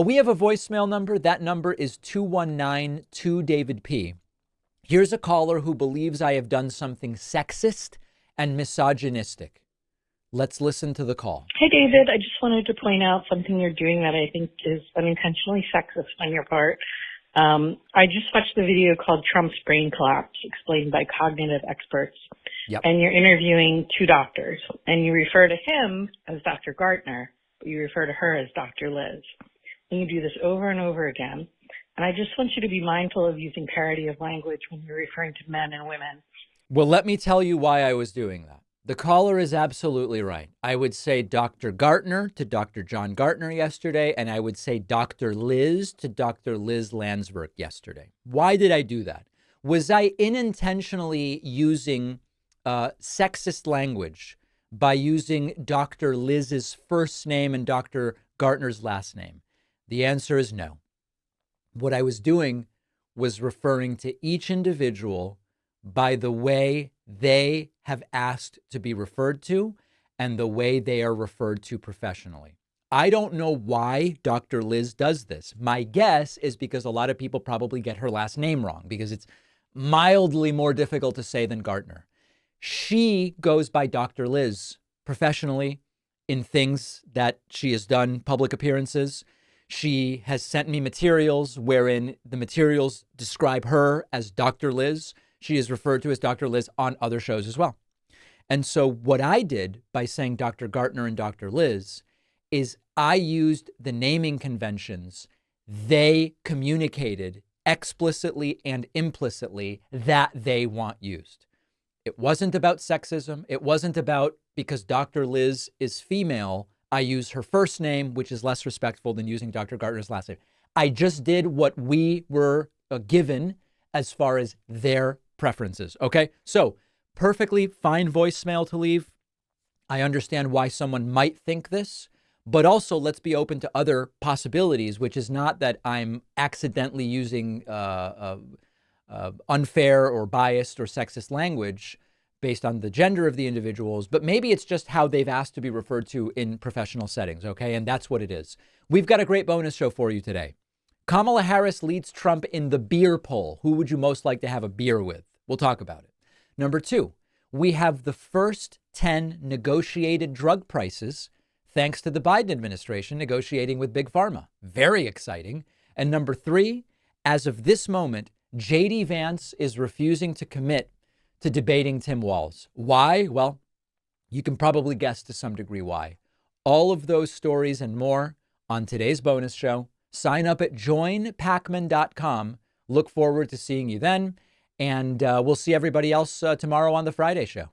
We have a voicemail number. That number is 219-2-DAVID-P. Here's a caller who believes I have done something sexist and misogynistic. Let's listen to the call. Hey, David. I just wanted to point out something you're doing that I think is unintentionally sexist on your part. I just watched the video called Trump's Brain Collapse, explained by cognitive experts. Yep. And you're interviewing two doctors, and you refer to him as Dr. Gartner, but you refer to her as Dr. Liz. And you do this over and over again. And I just want you to be mindful of using parity of language when you're referring to men and women. Well, let me tell you why I was doing that. The caller is absolutely right. I would say Dr. Gartner to Dr. John Gartner yesterday, and I would say Dr. Liz to Dr. Liz Landsberg yesterday. Why did I do that? Was I unintentionally using sexist language by using Dr. Liz's first name and Dr. Gartner's last name? The answer is no. What I was doing was referring to each individual by the way they have asked to be referred to and the way they are referred to professionally. I don't know why Dr. Liz does this. My guess is because a lot of people probably get her last name wrong because it's mildly more difficult to say than Gartner. She goes by Dr. Liz professionally in things that she has done, public appearances. She has sent me materials wherein the materials describe her as Dr. Liz. She is referred to as Dr. Liz on other shows as well. And so what I did by saying Dr. Gartner and Dr. Liz is I used the naming conventions they communicated explicitly and implicitly that they want used. It wasn't about sexism. It wasn't about because Dr. Liz is female, I use her first name, which is less respectful than using Dr. Gartner's last name. I just did what we were given as far as their preferences. Okay, so perfectly fine voicemail to leave. I understand why someone might think this, but also let's be open to other possibilities, which is not that I'm accidentally using unfair or biased or sexist language based on the gender of the individuals, but maybe it's just how they've asked to be referred to in professional settings. Okay, and that's what it is. We've got a great bonus show for you today. Kamala Harris leads Trump in the beer poll. Who would you most like to have a beer with? We'll talk about it. Number 2, we have the first 10 negotiated drug prices thanks to the Biden administration negotiating with Big Pharma. Very exciting. And number 3, as of this moment, J.D. Vance is refusing to commit to debating Tim Walz. Why? Well, you can probably guess to some degree why. All of those stories and more on today's bonus show. Sign up at joinpakman.com. Look forward to seeing you then. And we'll see everybody else tomorrow on the Friday show.